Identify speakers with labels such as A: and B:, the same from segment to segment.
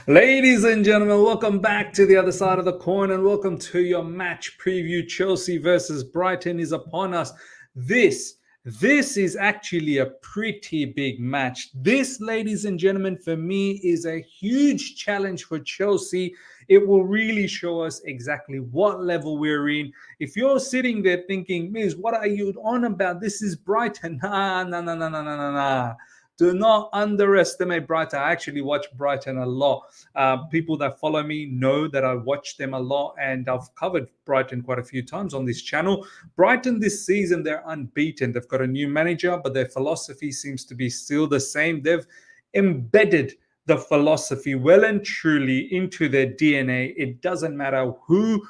A: Ladies and gentlemen, welcome back to the other side of the coin and welcome to your match preview. Chelsea versus Brighton is upon us. This is actually a pretty big match. This, ladies and gentlemen, for me is a huge challenge for Chelsea. It will really show us exactly what level we're in. If you're sitting there thinking, Miz, what are you on about? This is Brighton. Nah. Do not underestimate Brighton. I actually watch Brighton a lot. People that follow me know that I watch them a lot, and I've covered Brighton quite a few times on this channel. Brighton this season, they're unbeaten. They've got a new manager, but their philosophy seems to be still the same. They've embedded the philosophy well and truly into their DNA. It doesn't matter who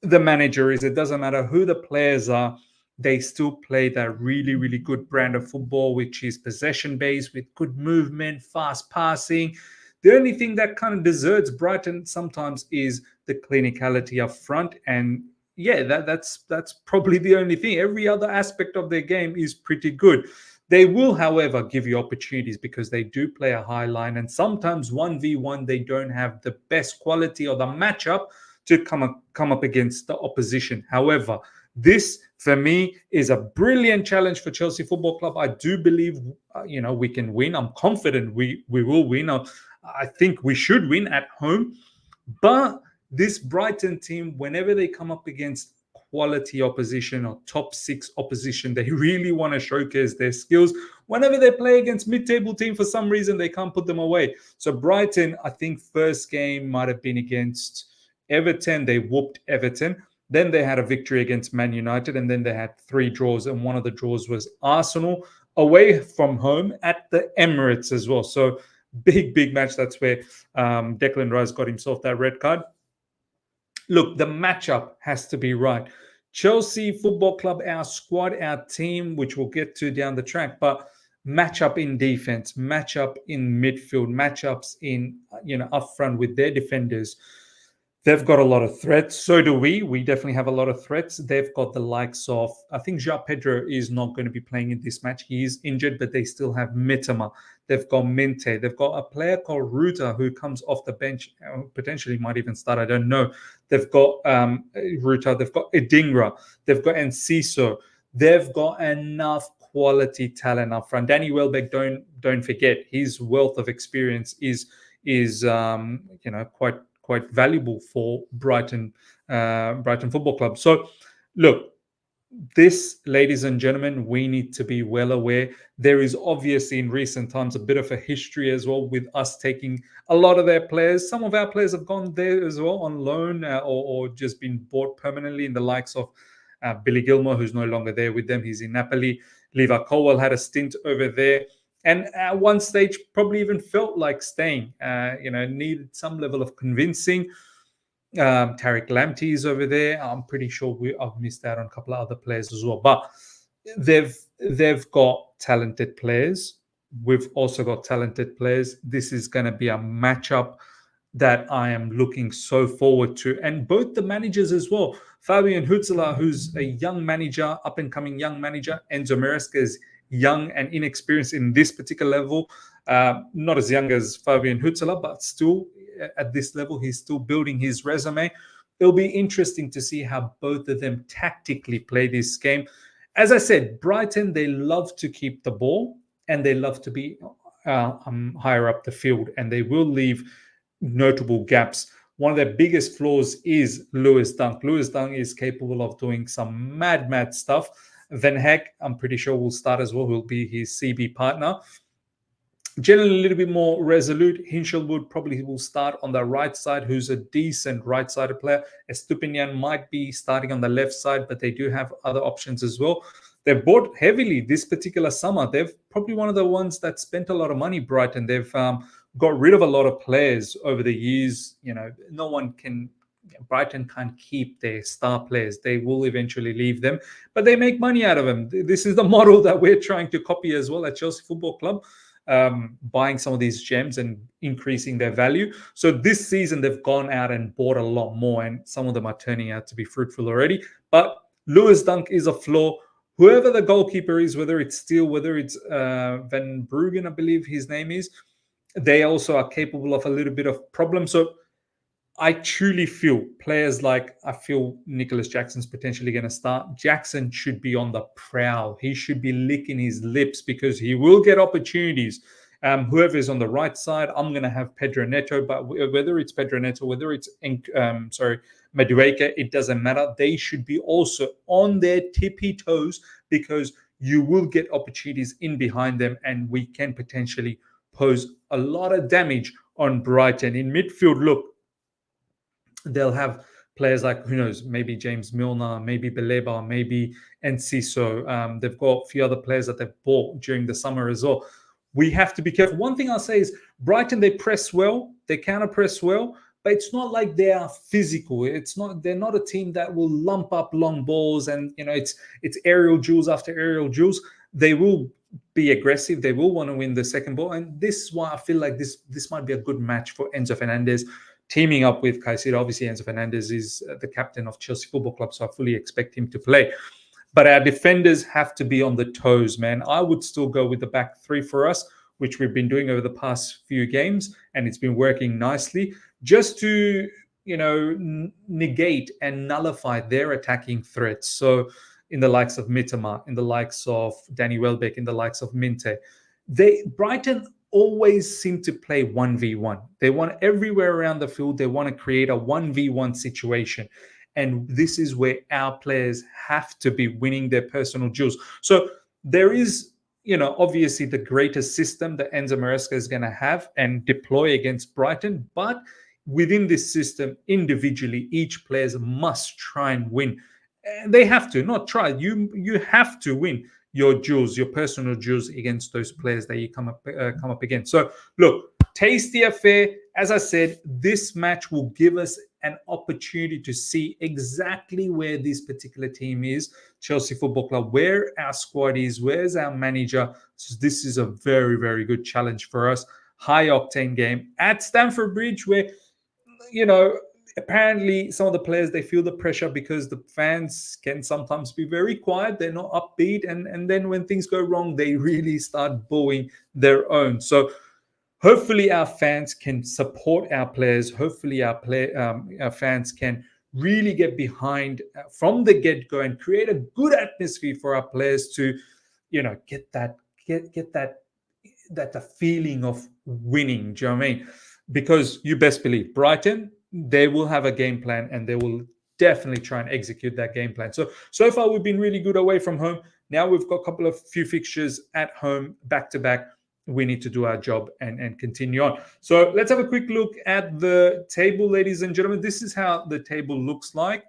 A: the manager is, it doesn't matter who the players are, they still play that really, really good brand of football, which is possession based with good movement, fast passing. The only thing that kind of deserts Brighton sometimes is the clinicality up front. And yeah, that's probably the only thing. Every other aspect of their game is pretty good. They will, however, give you opportunities because they do play a high line. And sometimes 1v1, they don't have the best quality or the matchup to come up against the opposition. However, this, for me, is a brilliant challenge for Chelsea Football Club. I do believe, we can win. I'm confident we will win. I think we should win at home. But this Brighton team, whenever they come up against quality opposition or top six opposition, they really want to showcase their skills. Whenever they play against mid-table team, for some reason, they can't put them away. So Brighton, I think first game might have been against Everton. They whooped Everton. Then they had a victory against Man United, and then they had 3 draws, and one of the draws was Arsenal away from home at the Emirates as well. So big match. That's where Declan Rice got himself that red card. Look, the matchup has to be right. Chelsea Football Club, our squad, our team, which we'll get to down the track, but matchup in defense, matchup in midfield, matchups in up front with their defenders. They've got a lot of threats. So do we. We definitely have a lot of threats. They've got the likes of, I think João Pedro is not going to be playing in this match. He is injured, but they still have Mitoma. They've got Minte. They've got a player called Ruta who comes off the bench, potentially might even start. I don't know. They've got Ruta. They've got Edingra. They've got Enciso. They've got enough quality talent up front. Danny Welbeck, don't forget, his wealth of experience is quite valuable for Brighton Football Club. So, look, this, ladies and gentlemen, we need to be well aware. There is obviously in recent times a bit of a history as well with us taking a lot of their players. Some of our players have gone there as well on loan or just been bought permanently, in the likes of Billy Gilmore, who's no longer there with them. He's in Napoli. Lever Colwell had a stint over there. And at one stage, probably even felt like staying. Needed some level of convincing. Tariq Lamptey is over there. I'm pretty sure I've missed out on a couple of other players as well. But they've got talented players. We've also got talented players. This is going to be a matchup that I am looking so forward to. And both the managers as well. Fabian Hutzler, who's a young manager, up-and-coming young manager. Enzo Maresca is young and inexperienced in this particular level. Not as young as Fabian Hutzler, but still at this level, he's still building his resume. It'll be interesting to see how both of them tactically play this game. As I said, Brighton, they love to keep the ball and they love to be higher up the field, and they will leave notable gaps. One of their biggest flaws is Lewis Dunk. Lewis Dunk is capable of doing some mad stuff. Van Heck, I'm pretty sure, will start as well. He'll be his CB partner. Generally a little bit more resolute. Hinchelwood probably will start on the right side, who's a decent right-sided player. Estupinian might be starting on the left side, but they do have other options as well. They've bought heavily this particular summer. They've probably one of the ones that spent a lot of money, Brighton. They've got rid of a lot of players over the years. Brighton can't keep their star players. They will eventually leave them, but they make money out of them. This is the model that we're trying to copy as well at Chelsea Football Club, buying some of these gems and increasing their value. So this season, they've gone out and bought a lot more, and some of them are turning out to be fruitful already. But Lewis Dunk is a flaw. Whoever the goalkeeper is, whether it's Steele, whether it's Van Bruggen, I believe his name is, They also are capable of a little bit of problem. So I truly feel players like, I feel Nicholas Jackson's potentially going to start. Jackson should be on the prowl. He should be licking his lips because he will get opportunities. Whoever is on the right side, I'm going to have Pedro Neto, but whether it's Pedro Neto, whether it's Madueke, it doesn't matter. They should be also on their tippy toes because you will get opportunities in behind them, and we can potentially pose a lot of damage on Brighton. In midfield, look, they'll have players like, who knows, maybe James Milner, maybe Beleba, maybe Enciso. They've got a few other players that they've bought during the summer as well. We have to be careful. One thing I'll say is Brighton, they press well, they counter press well, but it's not like they are physical. They're not a team that will lump up long balls and it's aerial duels after aerial duels. They will be aggressive. They will want to win the second ball, and this is why I feel like this might be a good match for Enzo Fernandez teaming up with Caicedo. Obviously, Enzo Fernandez is the captain of Chelsea Football Club, so I fully expect him to play. But our defenders have to be on the toes, man. I would still go with the back three for us, which we've been doing over the past few games, and it's been working nicely, just to negate and nullify their attacking threats. So in the likes of Mitoma, in the likes of Danny Welbeck, in the likes of Minte, Brighton always seem to play 1v1. They want everywhere around the field, they want to create a 1v1 situation. And this is where our players have to be winning their personal duels. So there is, obviously the greatest system that Enzo Maresca is going to have and deploy against Brighton. But within this system, individually, each player must try and win. And they have to, not try. You have to win your duels, your personal duels against those players that you come up against. So look, tasty affair. As I said, this match will give us an opportunity to see exactly where this particular team is, Chelsea Football Club, where our squad is, where's our manager. So this is a very, very good challenge for us. High octane game at Stamford Bridge, where, apparently some of the players, they feel the pressure because the fans can sometimes be very quiet. They're not upbeat. And then when things go wrong, they really start booing their own. So hopefully our fans can support our players. Hopefully our fans can really get behind from the get-go and create a good atmosphere for our players to, get that feeling of winning. Do you know what I mean? Because you best believe Brighton, they will have a game plan and they will definitely try and execute that game plan. So far we've been really good away from home. Now we've got a few fixtures at home back to back. We need to do our job and continue on. So let's have a quick look at the table, ladies and gentlemen. This is how the table looks like.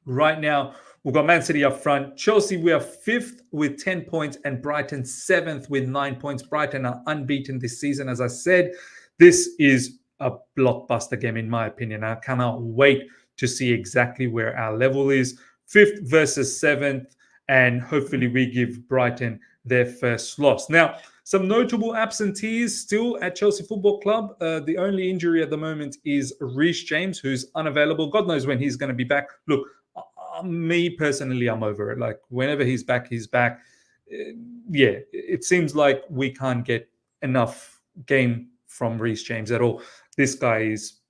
A: Right now, we've got Man City up front. Chelsea, we are 5th with 10 points, and Brighton 7th with 9 points. Brighton are unbeaten this season. As I said, this is a blockbuster game, in my opinion. I cannot wait to see exactly where our level is. 5th versus 7th, and hopefully we give Brighton their first loss. Now, some notable absentees still at Chelsea Football Club. The only injury at the moment is Reece James, who's unavailable. God knows when he's going to be back. Look, me personally, I'm over it. Like, whenever he's back, he's back. Yeah, it seems like we can't get enough game from Reece James at all. This guy is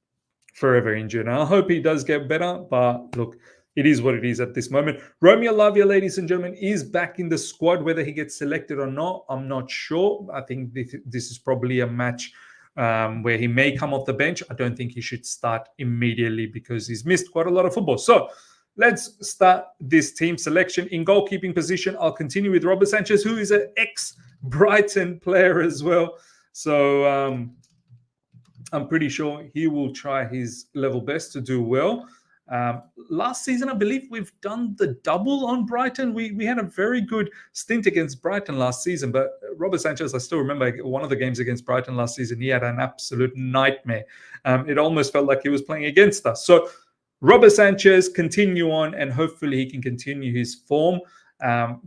A: forever injured. And I hope he does get better, but look, it is what it is at this moment. Romeo Lavia, ladies and gentlemen, is back in the squad. Whether he gets selected or not, I'm not sure. I think this is probably a match where he may come off the bench. I don't think he should start immediately because he's missed quite a lot of football. So let's start this team selection. In goalkeeping position, I'll continue with Robert Sanchez, who is an ex-Brighton player as well. So I'm pretty sure he will try his level best to do well. Last season, I believe we've done the double on Brighton. We had a very good stint against Brighton last season, but Robert Sanchez, I still remember one of the games against Brighton last season. He had an absolute nightmare. It almost felt like he was playing against us. So Robert Sanchez, continue on, and hopefully he can continue his form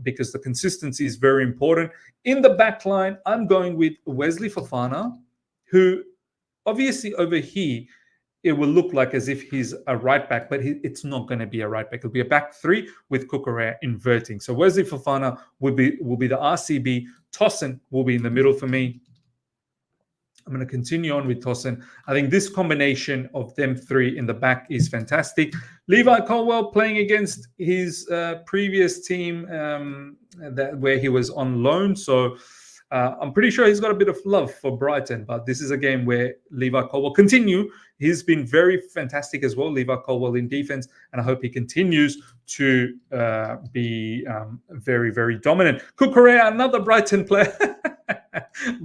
A: because the consistency is very important. In the back line, I'm going with Wesley Fofana, who obviously over here, it will look like as if he's a right back, but it's not going to be a right back. It'll be a back three with Cucurella inverting. So Wesley Fofana will be the RCB. Tosin will be in the middle for me. I'm going to continue on with Tosin. I think this combination of them three in the back is fantastic. Levi Colwell playing against his previous team where he was on loan. So I'm pretty sure he's got a bit of love for Brighton. But this is a game where Levi Colwell continue. He's been very fantastic as well, Levi Colwell in defense. And I hope he continues to be very, very dominant. Kukurea, another Brighton player.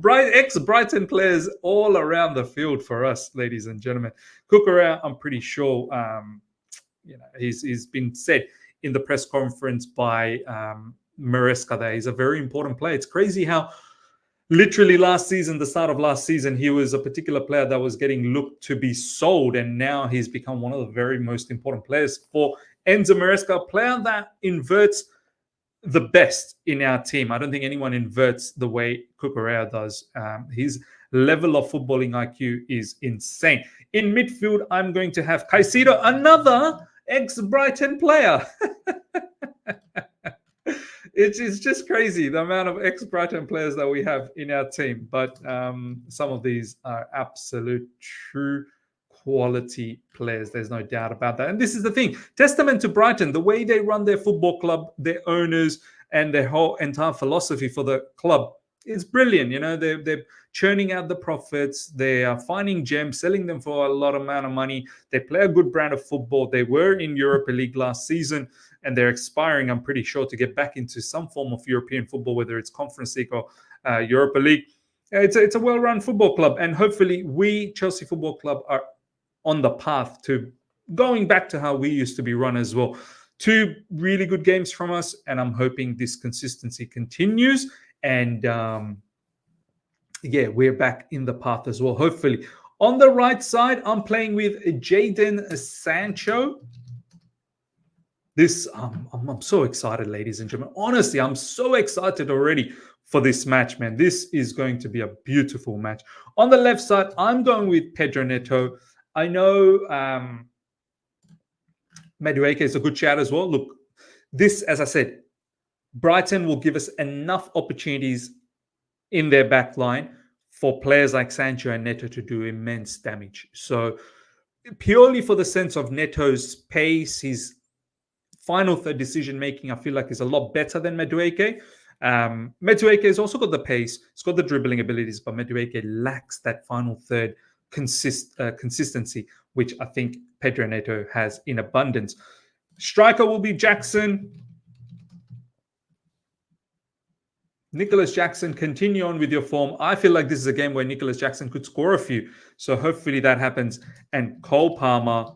A: Ex-Brighton players all around the field for us, ladies and gentlemen. Kukurea, I'm pretty sure, he's been said in the press conference by Maresca that he's a very important player. It's crazy how literally the start of last season, he was a particular player that was getting looked to be sold, and now he's become one of the very most important players for Enzo Maresca, a player that inverts the best in our team. I don't think anyone inverts the way Kukurea does. His level of footballing IQ is insane. In midfield, I'm going to have Caicedo, another ex-Brighton player. It's just crazy, the amount of ex-Brighton players that we have in our team. But some of these are absolute true quality players. There's no doubt about that. And this is the thing. Testament to Brighton, the way they run their football club, their owners, and their whole entire philosophy for the club is brilliant. They're churning out the profits. They are finding gems, selling them for a lot amount of money. They play a good brand of football. They were in Europa League last season, and they're aspiring, I'm pretty sure, to get back into some form of European football, whether it's Conference League or Europa League. It's a well-run football club, and hopefully we, Chelsea Football Club, are on the path to going back to how we used to be run as well. 2 really good games from us, and I'm hoping this consistency continues. And we're back in the path as well, hopefully. On the right side, I'm playing with Jadon Sancho. I'm so excited, ladies and gentlemen. Honestly, I'm so excited already for this match, man. This is going to be a beautiful match. On the left side, I'm going with Pedro Neto. I know Madueke is a good shout as well. Look, this, as I said, Brighton will give us enough opportunities in their back line for players like Sancho and Neto to do immense damage. So purely for the sense of Neto's pace, his final third decision-making, I feel like is a lot better than Madueke. Madueke has also got the pace, he's got the dribbling abilities, but Madueke lacks that final third consistency, which I think Pedro Neto has in abundance. Striker will be Jackson. Nicholas Jackson, continue on with your form. I feel like this is a game where Nicholas Jackson could score a few. So hopefully that happens. And Cole Palmer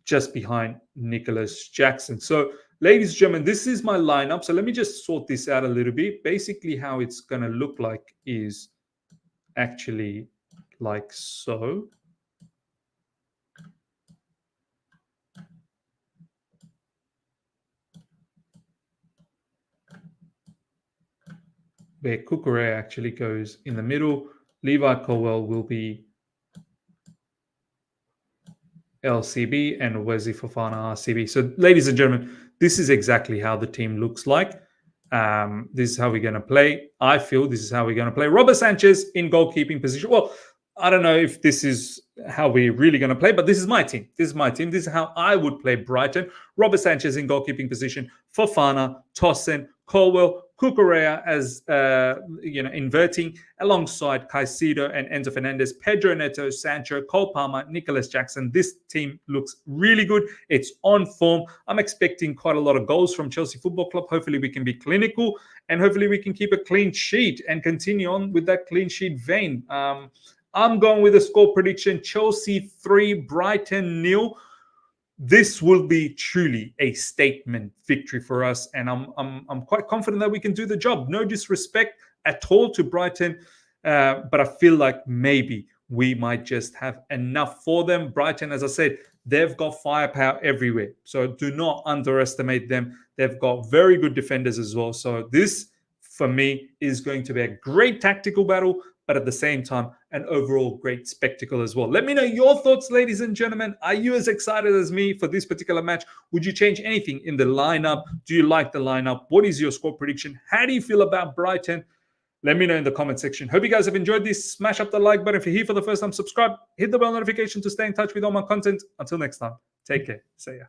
A: just behind Nicholas Jackson. So, ladies and gentlemen, this is my lineup. So let me just sort this out a little bit. Basically, how it's going to look like is actually like so. Where Kukurea actually goes in the middle. Levi Colwell will be LCB and Wesley Fofana RCB. So, ladies and gentlemen, this is exactly how the team looks like. This is how we're going to play. I feel this is how we're going to play. Robert Sanchez in goalkeeping position. Well, I don't know if this is how we're really going to play, but this is my team. This is my team. This is how I would play Brighton. Robert Sanchez in goalkeeping position. Fofana, Tosin, Colwell, Kukurea as inverting alongside Caicedo and Enzo Fernandez, Pedro Neto, Sancho, Cole Palmer, Nicholas Jackson. This team looks really good. It's on form. I'm expecting quite a lot of goals from Chelsea Football Club. Hopefully we can be clinical and hopefully we can keep a clean sheet and continue on with that clean sheet vein. I'm going with a score prediction: Chelsea 3, Brighton 0. This will be truly a statement victory for us, and I'm quite confident that we can do the job. No disrespect at all to Brighton, but I feel like maybe we might just have enough for them. Brighton, as I said, they've got firepower everywhere, so do not underestimate them. They've got very good defenders as well. So this, for me, is going to be a great tactical battle, but at the same time, an overall great spectacle as well. Let me know your thoughts, ladies and gentlemen. Are you as excited as me for this particular match? Would you change anything in the lineup? Do you like the lineup? What is your score prediction? How do you feel about Brighton? Let me know in the comment section. Hope you guys have enjoyed this. Smash up the like button if you're here for the first time. Subscribe. Hit the bell notification to stay in touch with all my content. Until next time, take care. See ya.